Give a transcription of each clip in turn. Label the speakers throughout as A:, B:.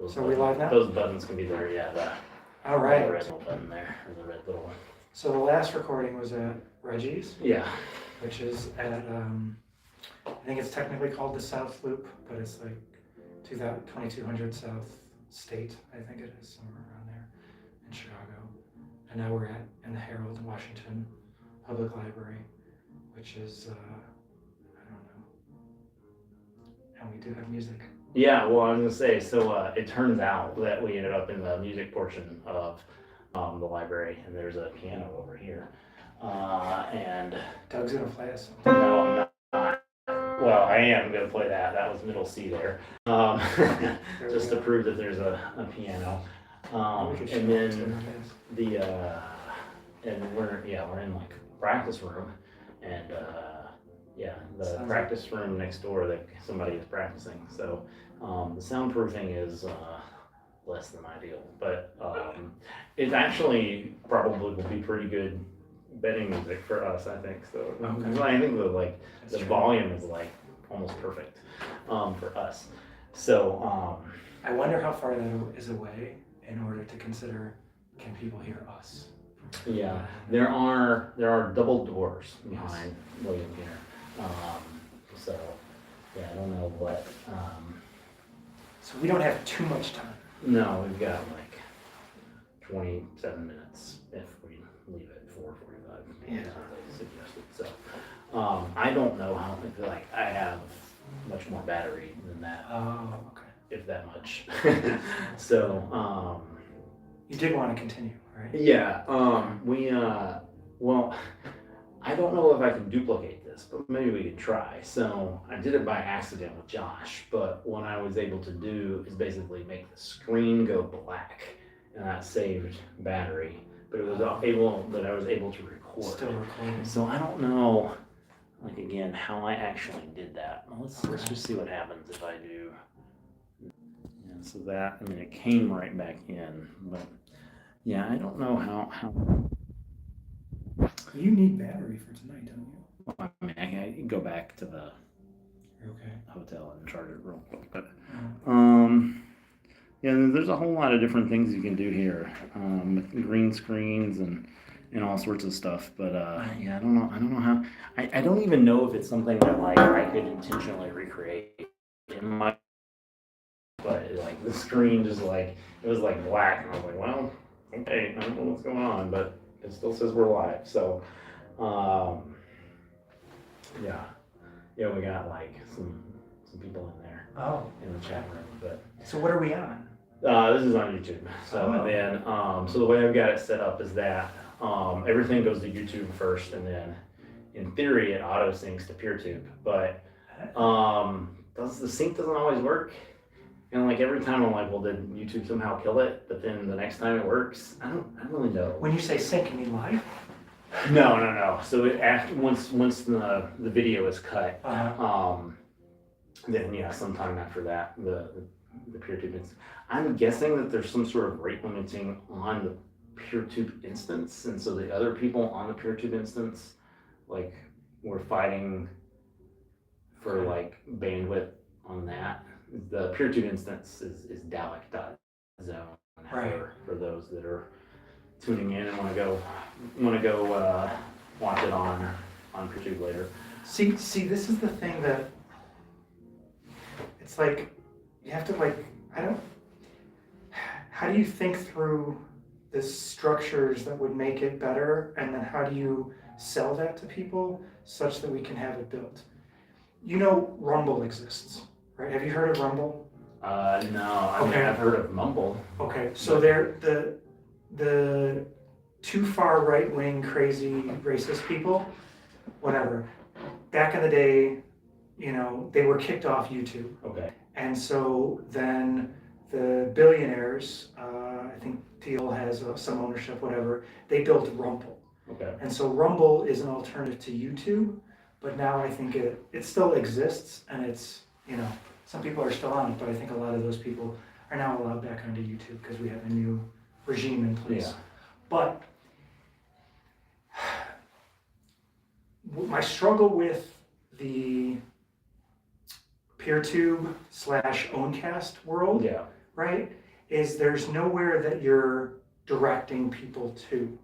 A: So we live now?
B: Those buttons can be there, yeah,
A: All right.
B: the red little button there, or the red little one.
A: So the last recording was at Reggie's,
B: Yeah.
A: which is at, I think it's technically called the South Loop, but it's like 2200 South State, I think it is, somewhere around there in Chicago. And now we're in the Herald in Washington Public Library, which is, I don't know. And we do have music.
B: Yeah, well, I was gonna say, so it turns out that we ended up in the music portion of the library, and there's a piano over here. And
A: Doug's gonna play us.
B: no, I'm not. Well, I am gonna play that. That was middle C there, just to prove that there's a piano. And then and we're in like practice room, and the practice room next door that somebody is practicing. So the soundproofing is less than ideal, but it actually probably will be pretty good bedding music for us, I think. So
A: Okay.
B: I think the volume is like almost perfect for us. So
A: I wonder how far that is away in order to consider, can people hear us?
B: yeah, there are double doors behind William here. So yeah, I don't know what.
A: So we don't have too much time.
B: No, we've got like 27 minutes if we leave at 4:45.
A: Yeah.
B: As they suggested. So I don't know how. Like I have much more battery than that.
A: Oh, okay.
B: If that much. So
A: You did want to continue, right?
B: yeah. Well, I don't know if I can duplicate this, but maybe we could try. So I did it by accident with Josh, but what I was able to do is basically make the screen go black, and that saved battery. But it was I was able to record.
A: Still recording.
B: So I don't know, like again, how I actually did that. Well, let's just see what happens if I do. Yeah, so that, I mean, it came right back in, but yeah, I don't know how.
A: You need battery for tonight, don't you?
B: I mean, I can go back to the
A: Okay.
B: hotel and charge it real quick, but
A: Mm.
B: yeah, there's a whole lot of different things you can do here, with green screens and all sorts of stuff. But yeah, I don't know how. I don't even know if it's something that like I could intentionally recreate in my. But like the screen just like it was like black, and I was like, well, okay, I don't know what's going on, but it still says we're live. So yeah, we got like some people in there
A: Oh.
B: in the chat room, but.
A: So what are we on?
B: This is on YouTube. So
A: Oh.
B: and then so the way I've got it set up is that everything goes to YouTube first, and then in theory it auto syncs to PeerTube. But the sync doesn't always work. And like every time I'm like, well, did YouTube somehow kill it? But then the next time it works, I don't really know.
A: When you say sync, you mean live?
B: No. So once the video is cut, then yeah, sometime after that the PeerTube instance. I'm guessing that there's some sort of rate limiting on the PeerTube instance, and so the other people on the PeerTube instance, like, were fighting for like bandwidth on that. The PeerTube instance is Dalek.zone
A: Right.
B: for those that are tuning in and want to go watch it on PeerTube later.
A: See, this is the thing that it's like you have to how do you think through the structures that would make it better, and then how do you sell that to people such that we can have it built? You know, Rumble exists, right? Have you heard of Rumble?
B: No, I mean,
A: Okay.
B: I've heard of Mumble.
A: Okay, so they're the too far right wing crazy racist people, whatever. Back in the day, you know, they were kicked off YouTube.
B: Okay.
A: And so then the billionaires, I think Thiel has some ownership, whatever, they built Rumble.
B: Okay.
A: And so Rumble is an alternative to YouTube, but now I think it still exists, and it's, you know, some people are still on it, but I think a lot of those people are now allowed back onto YouTube because we have a new regime in place.
B: Yeah.
A: But my struggle with the PeerTube / Owncast world
B: Yeah.
A: right, is there's nowhere that you're directing people to,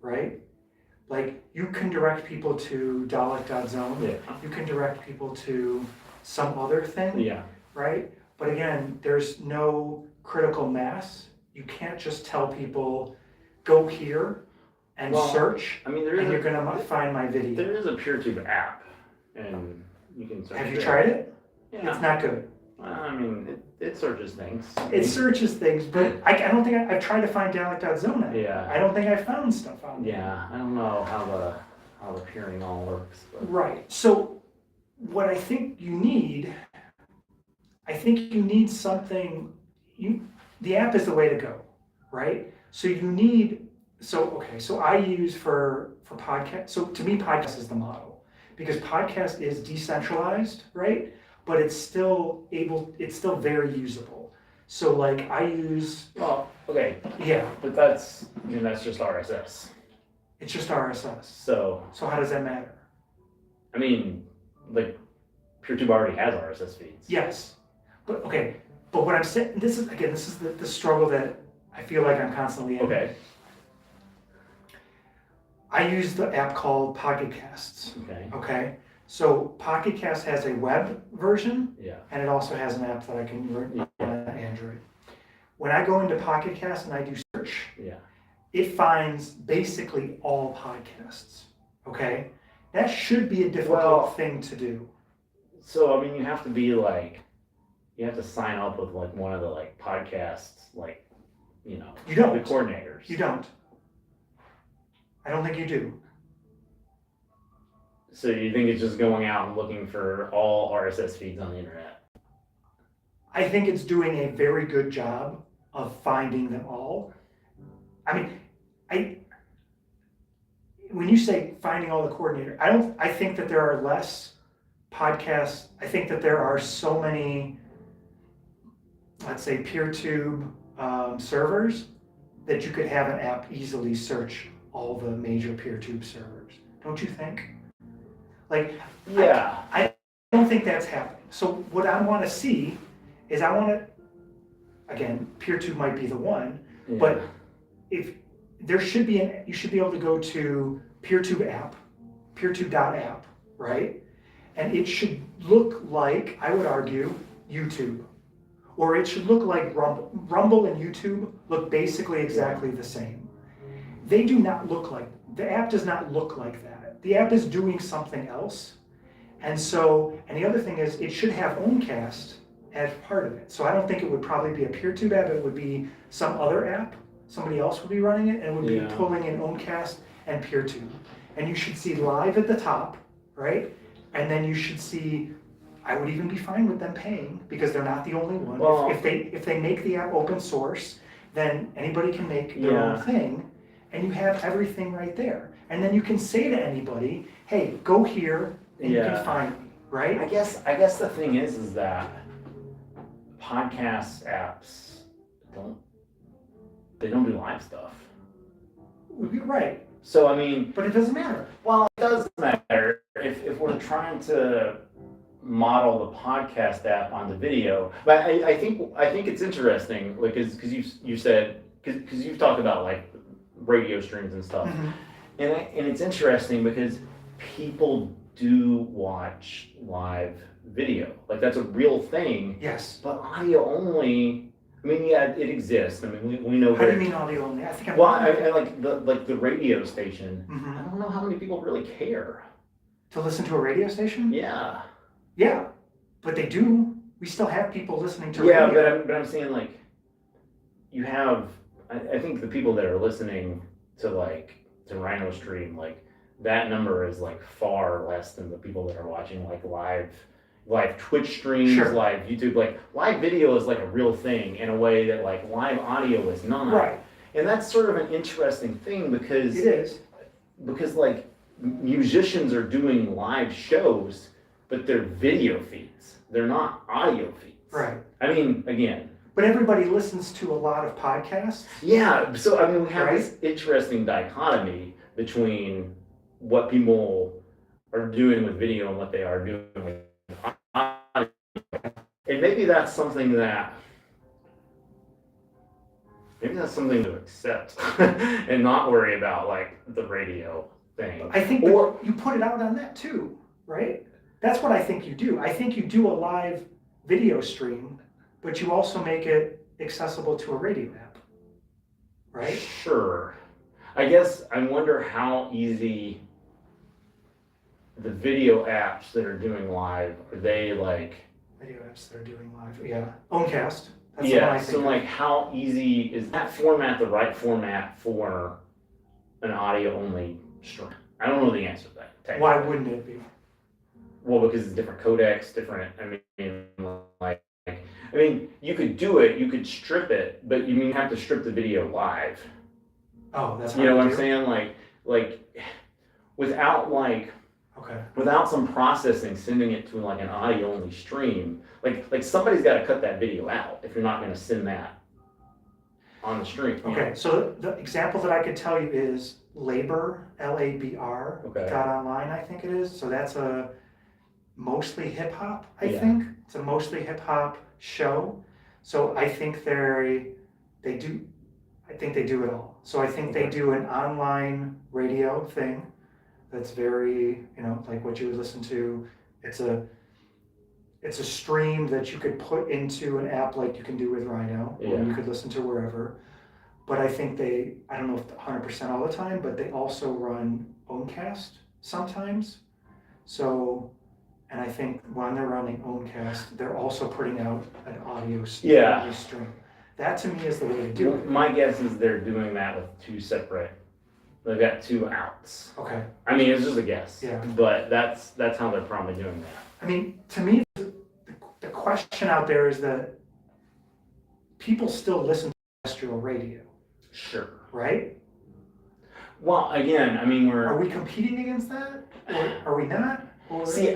A: right? Like, you can direct people to Dalek.zone,
B: Yeah.
A: you can direct people to some other thing,
B: Yeah.
A: right? But again, there's no critical mass. You can't just tell people, go here and
B: Well,
A: search,
B: I mean, there
A: and
B: is
A: you're gonna find my video.
B: there is a PeerTube app, and you can search.
A: Have you
B: there.
A: tried it?
B: Yeah.
A: It's not good.
B: I mean, it searches things.
A: It searches things, but I don't think I've tried to find Dalek.zone now.
B: Yeah.
A: I don't think I found stuff on there.
B: Yeah, I don't know how the peering all works, but
A: Right. So what I think you need something. The app is the way to go, right? So you need. So I use for podcast. So to me, podcast is the model because podcast is decentralized, right? But it's still very usable. So like I use,
B: well, okay,
A: yeah,
B: but that's just RSS.
A: it's just RSS.
B: So
A: So how does that matter?
B: I mean, like PeerTube already has RSS feeds.
A: Yes, but okay, but what I'm saying, this is the struggle that I feel like I'm constantly in.
B: Okay.
A: I use the app called Pocket Casts.
B: Okay.
A: Okay, so Pocket Cast has a web version,
B: Yeah.
A: and it also has an app that I can run on Android. When I go into Pocket Cast and I do search,
B: Yeah.
A: it finds basically all podcasts. Okay, that should be a difficult
B: Well,
A: thing to do.
B: So I mean, you have to sign up with like one of the like podcasts, like,
A: You don't.
B: the coordinators.
A: You don't. I don't think you do.
B: So you think it's just going out and looking for all RSS feeds on the internet?
A: I think it's doing a very good job of finding them all. I mean, when you say finding all the coordinator, I think that there are less podcasts. I think that there are so many, let's say, PeerTube servers that you could have an app easily search all the major PeerTube servers. Don't you think? Like,
B: Yeah.
A: I don't think that's happening. So what I want to see is again, PeerTube might be the one,
B: Yeah.
A: but if there should be you should be able to go to PeerTube app, PeerTube.app, right? And it should look like, I would argue, YouTube. Or it should look like Rumble. Rumble and YouTube look basically exactly the same. They do not look like, the app does not look like that. The app is doing something else. And the other thing is it should have Omcast as part of it. So I don't think it would probably be a PeerTube app, it would be some other app. Somebody else would be running it and would be pulling in Omcast and PeerTube. And you should see live at the top, right? And then you should see, I would even be fine with them paying because they're not the only one.
B: Well,
A: if they make the app open source, then anybody can make their own thing, and you have everything right there. And then you can say to anybody, "Hey, go here, and you can find me." Right?
B: I guess the thing is that podcast apps don't do live stuff.
A: You're right.
B: So I mean,
A: but it doesn't matter.
B: Well, it does matter if we're trying to model the podcast app on the video. But I think it's interesting, like, because you said, because you've talked about like radio streams and stuff,
A: Mm-hmm.
B: and it's interesting because people do watch live video, like that's a real thing.
A: Yes.
B: But audio only. I mean, yeah, it exists. I mean, we know.
A: How do you mean audio only? I think I'm.
B: Well, I like the radio station.
A: Mm-hmm.
B: I don't know how many people really care.
A: To listen to a radio station?
B: Yeah.
A: Yeah, but they do. We still have people listening to radio.
B: Yeah, but I'm saying like, you have. I think the people that are listening to Rhino Stream, like that number is like far less than the people that are watching like live Twitch streams,
A: Sure.
B: live YouTube. Like live video is like a real thing in a way that like live audio is not.
A: Right.
B: And that's sort of an interesting thing because
A: It is.
B: Because like musicians are doing live shows, but they're video feeds. They're not audio feeds.
A: Right.
B: I mean, again.
A: But everybody listens to a lot of podcasts.
B: Yeah. So I mean, we have this interesting dichotomy between what people are doing with video and what they are doing with audio. And maybe that's something that maybe that's something to accept and not worry about like the radio thing.
A: I think
B: Or
A: you put it out on that too, right? That's what I think you do. I think you do a live video stream, but you also make it accessible to a radio app, right?
B: sure. I guess I wonder how easy the video apps that are doing live are they like
A: Video apps that are doing live, yeah. Owncast, that's the one
B: yeah,
A: I
B: so
A: think of.
B: like how easy is that format the right format for an audio only stream? I don't know the answer to that. Technically.
A: Why wouldn't it be?
B: Well, because it's different codecs, different. I mean, you could do it, you could strip it, but you have to strip the video live.
A: Oh, that's
B: You know
A: hard
B: what
A: to
B: I'm
A: do?
B: saying? Like, without like,
A: Okay,
B: without some processing, sending it to like an audio only stream, like somebody's got to cut that video out if you're not going to send that on the stream. you know?
A: okay, so the example that I could tell you is Labor, L-A-B-R,
B: Okay.
A: Got Online, I think it is. So that's a mostly hip hop, I
B: Yeah.
A: think. It's a mostly hip hop show. So I think they do it all. So I think they
B: Okay.
A: do an online radio thing that's very, like what you would listen to. It's a stream that you could put into an app like you can do with Rhino, or
B: Yeah.
A: you could listen to wherever. But I think I don't know if 100% all the time, but they also run Owncast sometimes. So, and I think when they're running Owncast, they're also putting out an audio
B: Yeah.
A: stream. That to me is the way to do it.
B: My guess is they're doing that with two separate. They've got two outs.
A: Okay.
B: I mean, it's just a guess.
A: Yeah.
B: But that's how they're probably doing that.
A: I mean, to me, the question out there is that people still listen to terrestrial radio,
B: Sure.
A: right?
B: Well, again, I mean,
A: Are we competing against that, or are we not? Or
B: see.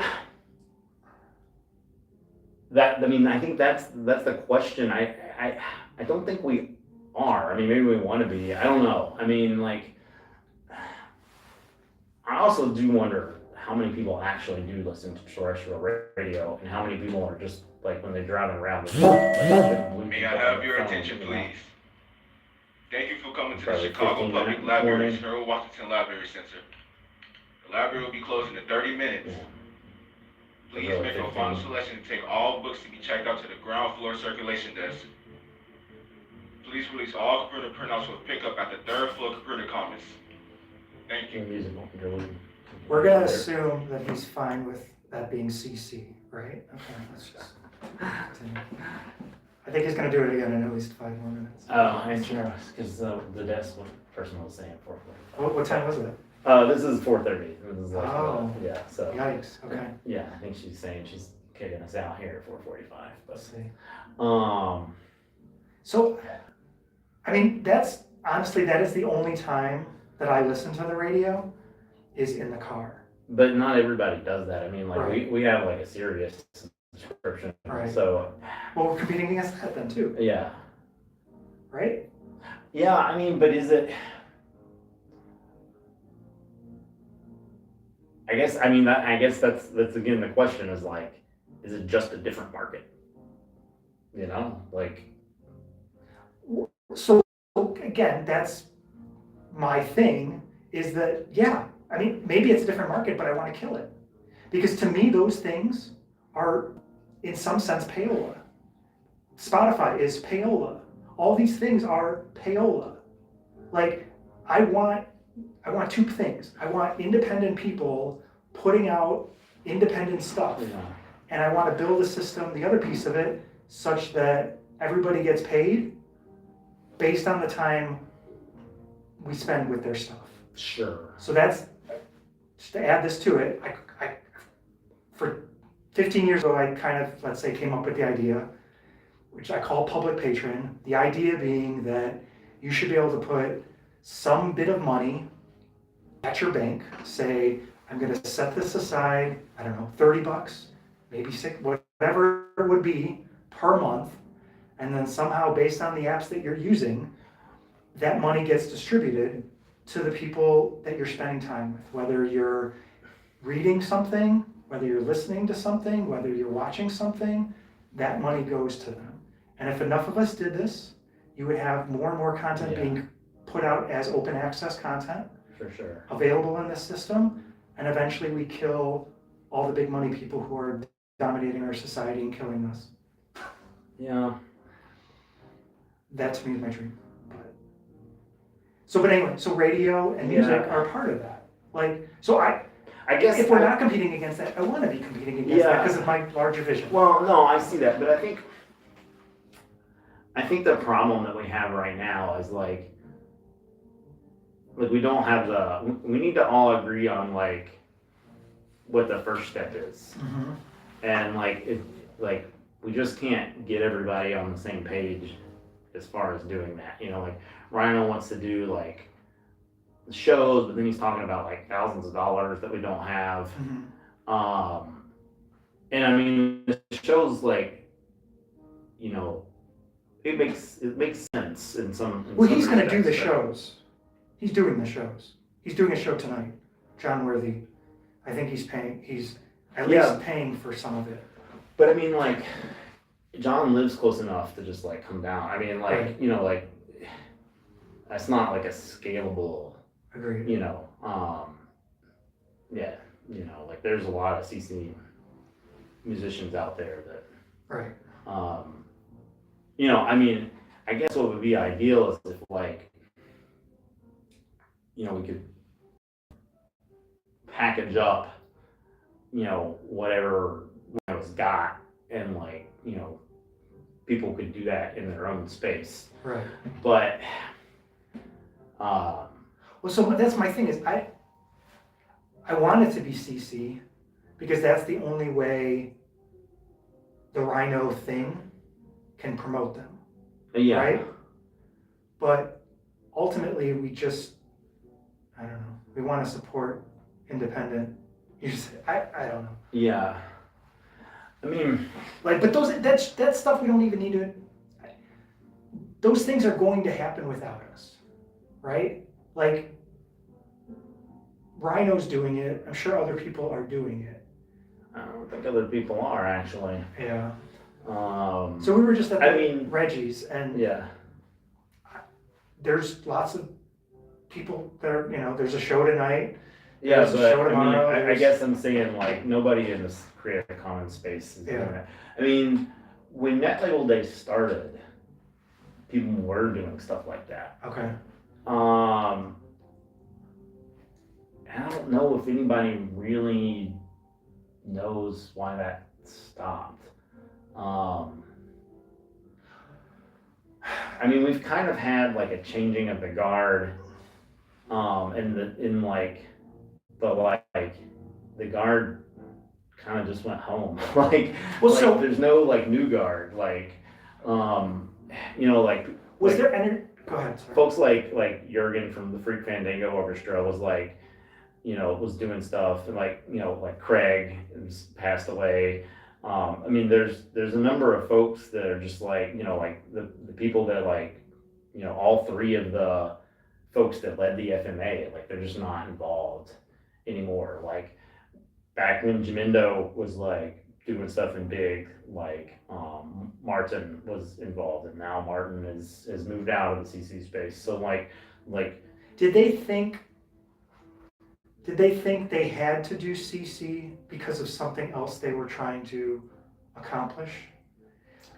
B: I mean, I think that's the question. I don't think we are. I mean, maybe we want to be. I don't know. I mean, like, I also do wonder how many people actually do listen to terrestrial radio, and how many people are just like when they're driving around.
C: May I have your attention, please? Thank you for coming to the
B: Probably
C: Chicago
B: 15
C: Public
B: minutes,
C: Library's
B: 20.
C: Harold Washington Library Center. The library will be closing in 30 minutes.
B: Yeah.
C: Please
B: Really
C: make your
B: 15.
C: final selection and take all books to be checked out to the ground floor circulation desk. Please release all computer printouts for pickup at the third floor computer commons. Thank you.
B: Musical interlude.
A: we're gonna assume that he's fine with that being CC, right? Okay, let's just continue. I think he's gonna do it again in at least 5 more minutes.
B: Oh, I'm sure, because the desk person was saying 4:45.
A: What time was it?
B: This is 4:30. This is like,
A: Oh.
B: yeah. So
A: Yikes, okay,
B: yeah, I think she's saying she's kicking us out here at 4:45.
A: let's
B: But
A: see.
B: so
A: So, I mean, that is the only time that I listen to the radio, is in the car.
B: but not everybody does that. I mean, like
A: Right.
B: we have like a serious subscription.
A: Right.
B: So
A: Well, we're competing against that then too,
B: yeah.
A: right?
B: Yeah, I mean, but is it? I guess that's again the question is like, is it just a different market? You know, like
A: So, again, that's my thing, is that, yeah, I mean, maybe it's a different market, but I want to kill it. Because to me, those things are, in some sense, payola. Spotify is payola. All these things are payola. Like, I want two things. I want independent people putting out independent stuff.
B: you know,
A: And I want to build a system, the other piece of it, such that everybody gets paid based on the time we spend with their stuff.
B: sure.
A: So that's, just to add this to it, I for 15 years ago, I kind of, let's say, came up with the idea, which I call public patron, the idea being that you should be able to put some bit of money at your bank, say, I'm gonna set this aside, I don't know, $30, maybe whatever it would be per month, and then somehow based on the apps that you're using, that money gets distributed to the people that you're spending time with, whether you're reading something, whether you're listening to something, whether you're watching something, that money goes to them. And if enough of us did this, you would have more and more content being put out as open access content
B: For sure.
A: available in this system, and eventually we kill all the big money people who are dominating our society and killing us.
B: Yeah.
A: That to me is my dream. But anyway, so radio and music are part of that. Like, so I guess if we're not competing against that, I want to be competing against that because of my larger vision.
B: Well, no, I see that, but I think the problem that we have right now is like we don't have we need to all agree on like what the first step is.
A: Mm-hmm.
B: And like we just can't get everybody on the same page as far as doing that. You know, like Rhino wants to do like shows, but then he's talking about like thousands of dollars that we don't have.
A: Mm-hmm.
B: And I mean, the show's like, you know, it makes sense in some.
A: Well, he's going to do the shows. He's doing the shows. He's doing a show tonight. John Worthy. I think he's paying. He's at least paying for some of it.
B: But I mean, like, John lives close enough to just like come down. I mean, like,
A: Right.
B: you know, like that's not like a scalable.
A: Agreed.
B: You know, yeah, you know, like there's a lot of CC musicians out there that,
A: Right.
B: You know, I mean, I guess what would be ideal is if like, you know, we could package up, you know, whatever Rhino's got, and like, you know, people could do that in their own space.
A: Right.
B: But,
A: Well, so that's my thing is I want it to be CC because that's the only way the Rhino thing can promote them.
B: yeah.
A: Right? But ultimately we just, I don't know, we want to support independent music. I don't know.
B: Yeah. I mean,
A: Like, but that's stuff we don't even need to, those things are going to happen without us, right? Like, Rhino's doing it. I'm sure other people are doing it.
B: I don't think other people are actually.
A: Yeah. So we were just at Reggie's, and
B: yeah.
A: there's lots of people that are, you know, there's a show tonight.
B: Yeah,
A: There's a
B: but
A: show
B: I mean,
A: tomorrow,
B: I guess I'm saying like nobody in this Creative Commons space is doing that. I mean, when Net Label Day started, people were doing stuff like that.
A: Okay.
B: And I don't know if anybody really knows why that stopped. I mean, we've kind of had like a changing of the guard, the guard kind of just went home. There's no like new guard, like, you know, like.
A: Was there any? Go ahead. Sorry.
B: Folks like Jurgen from the Freak Fandango Orchestra was like, you know, was doing stuff, and like, you know, like Craig has passed away. I mean, there's a number of folks that are just like, you know, like the people that like, you know, all three of the folks that led the FMA, like they're just not involved anymore. Like back when Jamindo was like doing stuff in big, like Martin was involved, and now Martin has moved out of the CC space. So like
A: did they think they had to do CC because of something else they were trying to accomplish?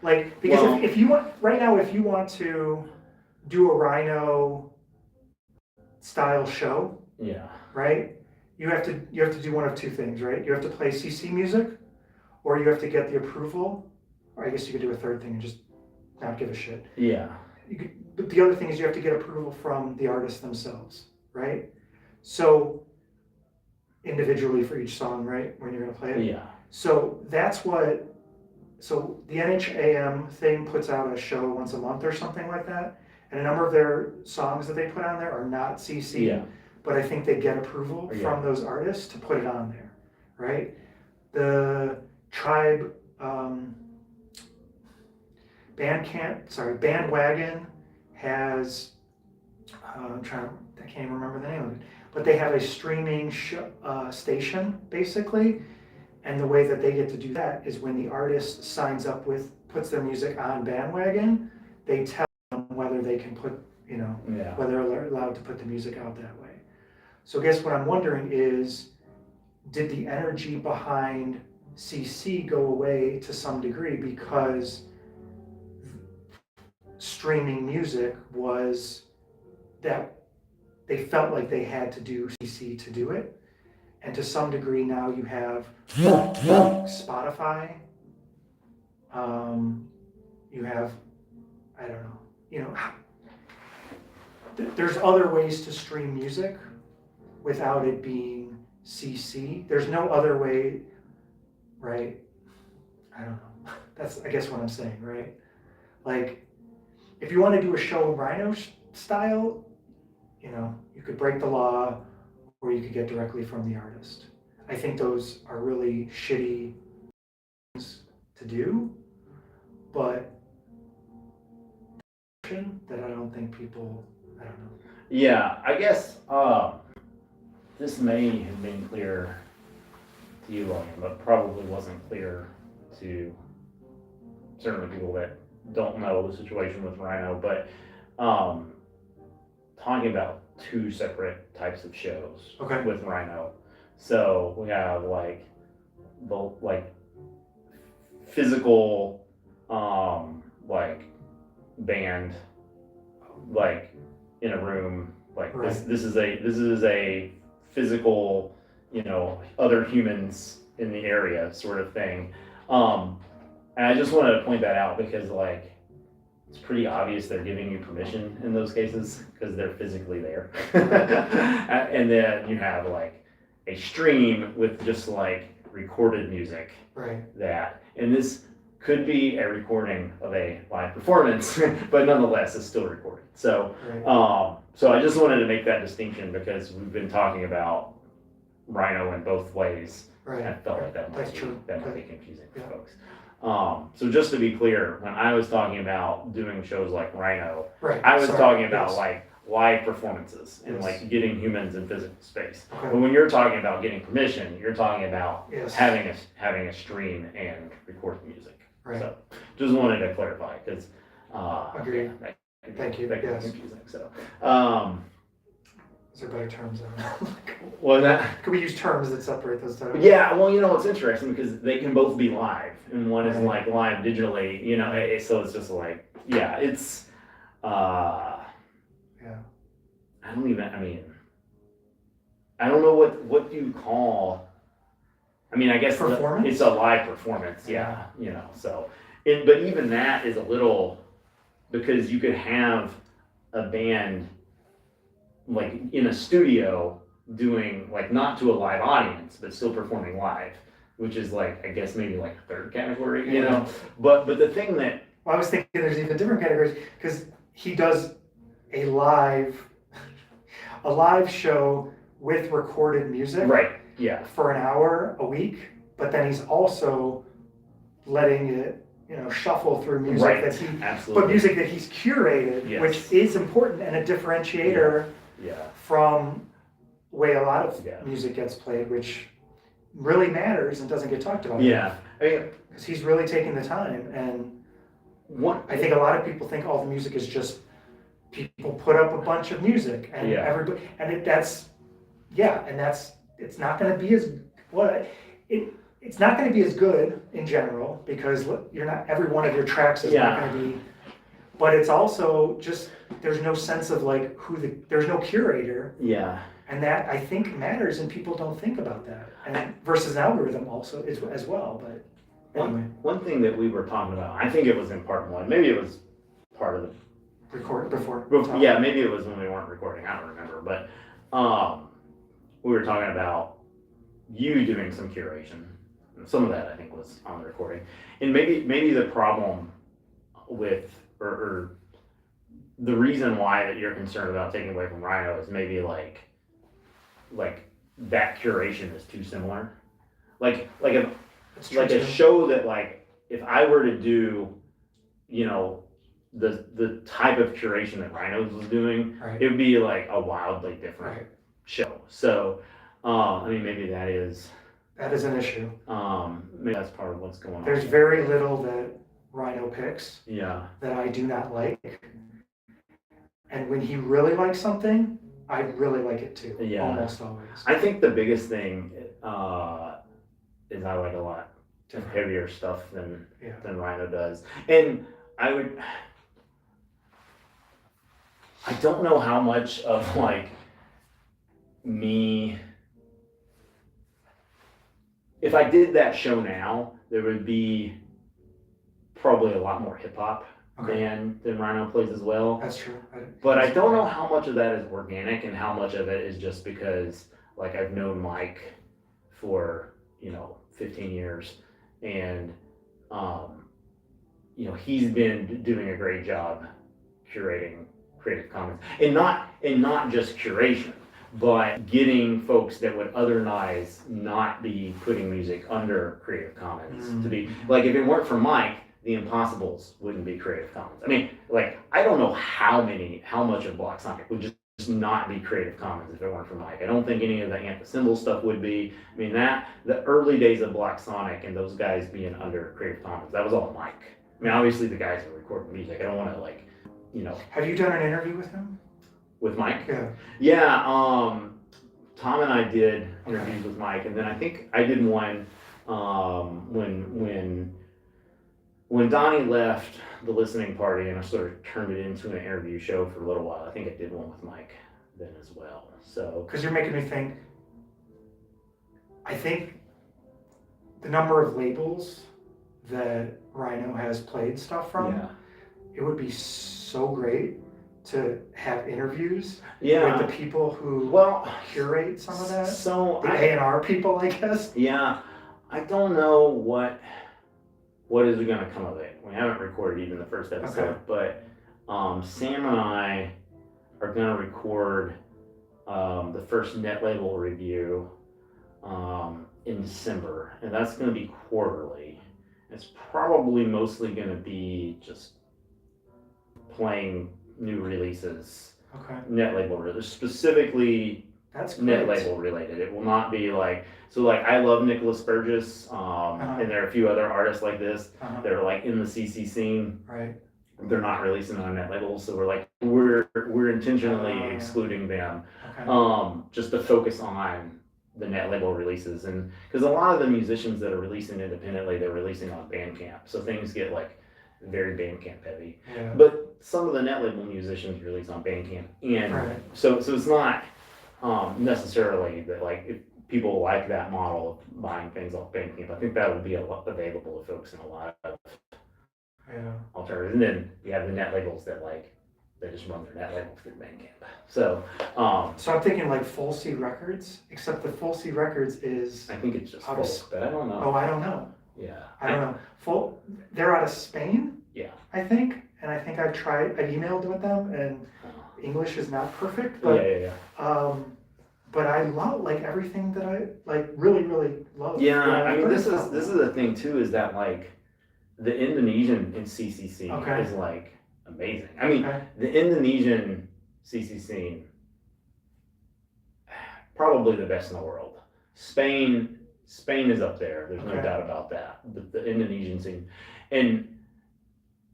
A: Like, because if you want right now, if you want to do a Rhino style show,
B: yeah,
A: right, you have to do one of two things, right? You have to play CC music, or you have to get the approval, or I guess you could do a third thing and just not give a shit.
B: Yeah.
A: But the other thing is you have to get approval from the artists themselves, right? So individually for each song, right, when you're going to play it.
B: Yeah.
A: So that's what. So the NHAM thing puts out a show once a month or something like that, and a number of their songs that they put on there are not CC.
B: Yeah.
A: But I think they get approval from those artists to put it on there, right? The Tribe Bandwagon has, I can't even remember the name of it, but they have a streaming station basically, and the way that they get to do that is when the artist signs up puts their music on Bandwagon, they tell them whether they can put, you know,
B: Yeah.
A: whether they're allowed to put the music out that way. So I guess what I'm wondering is, did the energy behind CC go away to some degree because streaming music was that they felt like they had to do CC to do it? And to some degree now you have Spotify, you have, I don't know, you know, there's other ways to stream music without it being CC. There's no other way, right? I don't know. That's, I guess, what I'm saying, right? Like, if you want to do a show Rhino style, you know, you could break the law or you could get directly from the artist. I think those are really shitty things to do, but that I don't think people, I don't know.
B: Yeah, I guess this may have been clear to you, William, but probably wasn't clear to certainly people that don't know the situation with Rhino. But talking about two separate types of shows with Rhino. So we have like the physical like band like in a room like this is a physical, you know, other humans in the area sort of thing. And I just wanted to point that out because like it's pretty obvious they're giving you permission in those cases because they're physically there. And then you have like a stream with just like recorded music. That, and this could be a recording of a live performance, but nonetheless it's still recorded. So, so I just wanted to make that distinction because we've been talking about Rhino in both ways. I felt like that might be confusing for folks. So just to be clear, when I was talking about doing shows like Rhino, I was talking about like live performances and like getting humans in physical space. But when you're talking about getting permission, you're talking about having a stream and recording music. So just wanted to clarify because
A: Agreed. Thank you.
B: That can be confusing. So
A: is there better terms? I don't know.
B: well, that
A: Could we use terms that separate those terms?
B: yeah, well, you know, it's interesting because they can both be live, and one is like live digitally, you know, so it's just like, yeah, it's, I don't know what do you call, I mean, I guess
A: performance?
B: It's a live performance, yeah, you know, so, but even that is a little, because you could have a band like in a studio doing like not to a live audience but still performing live, which is like I guess maybe like a third category, you know. But the thing that
A: I was thinking there's even different categories because he does a live show with recorded music for an hour a week, but then he's also letting it, you know, shuffle through music but music that he's curated, which is important and a differentiator from the way a lot of music gets played, which really matters and doesn't get talked about enough.
B: I mean,
A: because he's really taking the time, and I think a lot of people think all the music is just people put up a bunch of music and everybody, and it's not going to be as it's not going to be as good in general because you're not, every one of your tracks is not going to be, but it's also just, there's no sense of like there's no curator. And that I think matters, and people don't think about that. And versus an algorithm also is as well, but anyway.
B: One thing that we were talking about, I think it was in part one, maybe it was part of the
A: before.
B: Yeah, maybe it was when we weren't recording, I don't remember, but we were talking about you doing some curation. Some of that I think was on the recording, and maybe the problem with or the reason why that you're concerned about taking away from Rhino is maybe like that curation is too similar, like a show that like if I were to do, you know, the type of curation that Rhinos was doing, it would be like a wildly different show. So I mean maybe that is
A: an issue.
B: Maybe that's part of what's going on.
A: There's very little that Rhino picks
B: that
A: I do not like. And when he really likes something, I really like it too.
B: Yeah.
A: Almost always.
B: I think the biggest thing is I like a lot
A: Different.
B: heavier stuff than
A: Yeah.
B: Rhino does, and I don't know how much of like me. If I did that show now, there would be probably a lot more hip hop
A: Okay.
B: than Rhino plays as well.
A: That's true.
B: But I don't know how much of that is organic and how much of it is just because like I've known Mike for 15 years, and he's been doing a great job curating Creative Commons, and not just curation, but getting folks that would otherwise not be putting music under Creative Commons to be like, if it weren't for Mike, the Impossibles wouldn't be Creative Commons. I mean, like, I don't know how much of Block Sonic would just not be Creative Commons if it weren't for Mike. I don't think any of the Amp Symbol stuff would be. I mean, the early days of Block Sonic and those guys being under Creative Commons, that was all Mike. I mean, obviously the guys are recording music. I don't want to
A: Have you done an interview with him?
B: with Mike.
A: Yeah.
B: Yeah, Tom and I did interviews with Mike, and then I think I did one when Donnie left the listening party, and I sort of turned it into an interview show for a little while. I think I did one with Mike then as well. So
A: Because you're making me think. I think the number of labels that Rhino has played stuff from,
B: yeah,
A: it would be so great to have interviews
B: yeah.
A: with the people who
B: Well,
A: curate some of that.
B: so
A: The A&R people, I guess.
B: yeah, I don't know what is going to come of it. We haven't recorded even the first episode, but Sam and I are going to record the first net label review in December, and that's going to be quarterly. It's probably mostly going to be just playing new releases,
A: Okay.
B: net label releases, specifically
A: That's
B: net
A: great.
B: label related. It will not be like, I love Nicholas Burgess, and there are a few other artists like this that are like in the CC scene.
A: Right.
B: They're not releasing on net labels, so we're intentionally excluding them,
A: Okay.
B: just to focus on the net label releases, and because a lot of the musicians that are releasing independently, they're releasing on Bandcamp, so things get like very Bandcamp heavy.
A: Yeah.
B: But some of the net label musicians release on Bandcamp, and
A: Right.
B: so it's not necessarily that like if people like that model of buying things off Bandcamp. I think that would be available to folks in a lot of alternatives. And then you have the net labels that they just run their net label through Bandcamp. So
A: So I'm thinking like Full C Records, except the Full C Records is
B: I think it's just
A: Out of
B: folk, but I don't know.
A: oh, I don't know.
B: Yeah.
A: I don't know. They're out of Spain.
B: Yeah.
A: I think, and I think I've emailed with them, and English is not perfect,
B: Yeah,
A: but
B: yeah, yeah.
A: but I love like everything that I like really love.
B: Yeah,
A: that
B: I
A: I've
B: mean,
A: heard
B: this
A: about
B: is
A: them.
B: the thing too, is that like the Indonesian in CC scene
A: Okay.
B: is like amazing. I mean,
A: Okay.
B: the Indonesian CC scene, probably the best in the world. Spain is up there. There's no
A: Okay.
B: doubt about that. The Indonesian scene, and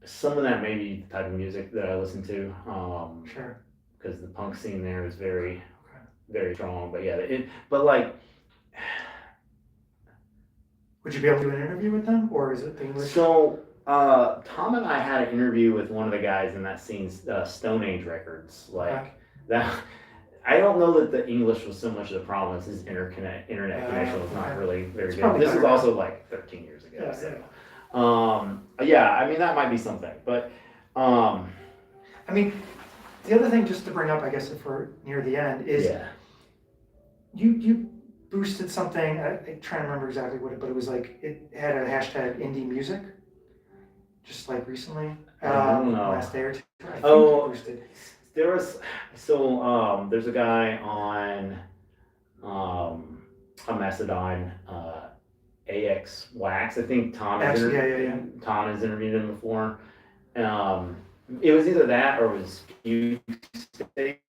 B: some of that may be the type of music that I listen to,
A: Sure.
B: because the punk scene there is very,
A: Okay.
B: very strong. But yeah, but like.
A: Would you be able to do an interview with them, or is it the English?
B: So, Tom and I had an interview with one of the guys in that scene, Stone Age Records. Like that, I don't know that the English was so much of the problem as his internet connection was not really very
A: It's
B: good.
A: probably
B: This was
A: better.
B: also like 13 years ago.
A: Yeah,
B: So, yeah, I mean that might be something, but
A: I mean, the other thing just to bring up, I guess, if we're near the end, is
B: yeah,
A: you boosted something. I'm trying to remember exactly what but it was like it had a hashtag indie music, just like recently.
B: I don't know.
A: Last day or two. I think
B: Oh.
A: you boosted.
B: there was there's a guy on a Macedon. AX Wax. I think Tom has Tom has interviewed him before. It was either that or it was Fugue State.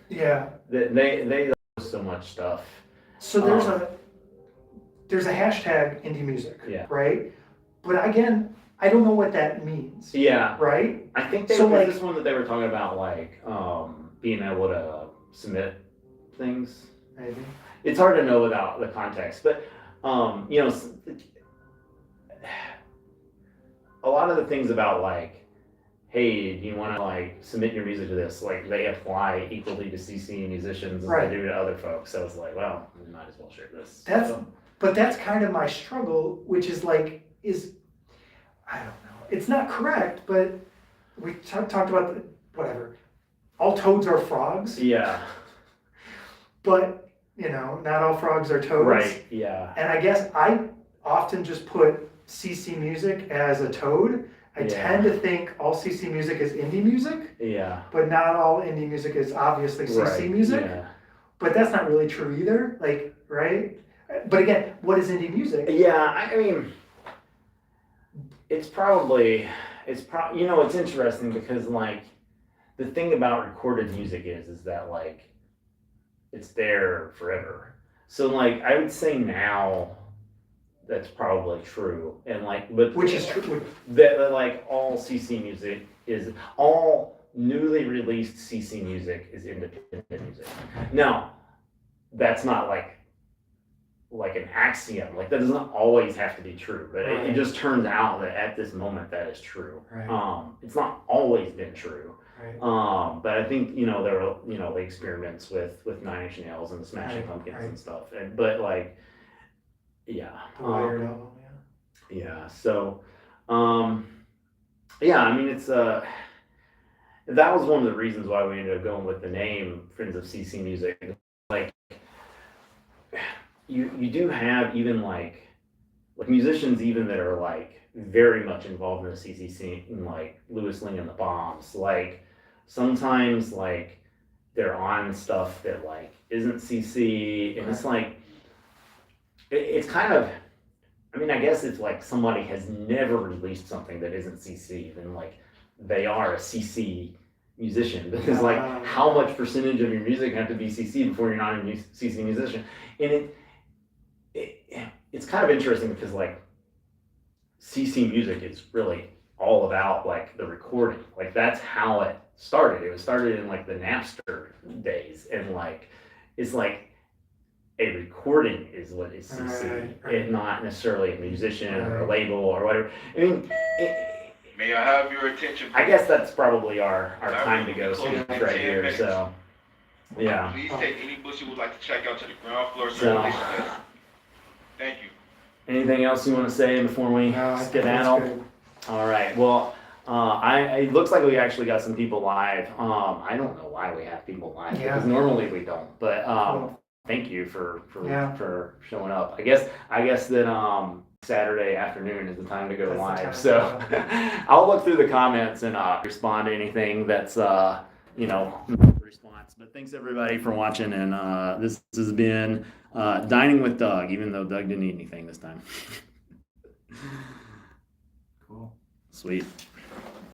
A: Yeah.
B: They post so much stuff.
A: So there's a hashtag indie music,
B: Yeah.
A: right? But again, I don't know what that means,
B: Yeah,
A: right?
B: I think
A: So, like-
B: this one that they were talking about, like being able to submit things.
A: Maybe.
B: It's hard to know without the context, but you know, a lot of the things about like, hey, do you want to like submit your music to this? Like they apply equally to CC musicians as
A: Right.
B: they do to other folks. So it's like, well, we might as well share this.
A: But that's kind of my struggle, which is like, I don't know. It's not correct, but we talked about whatever. All toads are frogs,
B: Yeah.
A: but not all frogs are toads.
B: Right. Yeah.
A: And I guess I often just put CC music as a toad. I tend to think all CC music is indie music,
B: Yeah.
A: but not all indie music is obviously CC music.
B: Yeah.
A: But that's not really true either. Like, right? But again, what is indie music?
B: Yeah. I mean, it's interesting because like the thing about recorded music is that like it's there forever. So like I would say now that's probably true, and like but
A: Which is true.
B: that like all CC music is all newly released CC music is independent music. Now that's not like an axiom. Like that doesn't always have to be true, but it just turns out that at this moment that is true.
A: Right.
B: It's not always been true.
A: Right.
B: But I think there were like experiments with Nine Inch Nails and the Smashing Pumpkins and stuff, but like yeah,
A: The Wired album,
B: yeah. So yeah, I mean it's that was one of the reasons why we ended up going with the name Friends of CC Music. Like you do have even like musicians even that are like very much involved in the CC scene, like Louis Ling and the Bombs. Like sometimes like they're on stuff that like isn't CC, and it's like it's kind of. I mean, I guess if like somebody has never released something that isn't CC, then like they are a CC musician, because like how much percentage of your music have to be CC before you're not a CC musician? And it's kind of interesting because like CC music is really all about like the recording. Like that's how it started. It was started in like the Napster days, and like it's like a recording is what is CC, and not necessarily a musician or a label or whatever. I mean,
C: may I have your attention?
B: I guess that's probably our time to go soon right here.
C: Minutes.
B: So yeah.
C: Please take any books you would like to check out to the ground floor circulation desk. Thank you.
B: Anything else you want to say before we skedaddle? All right. Well, it looks like we actually got some people live. I don't know why we have people live because normally we don't. But thank you for showing up. I guess that Saturday afternoon is the time to go live. So I'll look through the comments and respond to anything that's response. But thanks everybody for watching, and this has been Dining with Doug, even though Doug didn't eat anything this time.
A: Cool.
B: Sweet.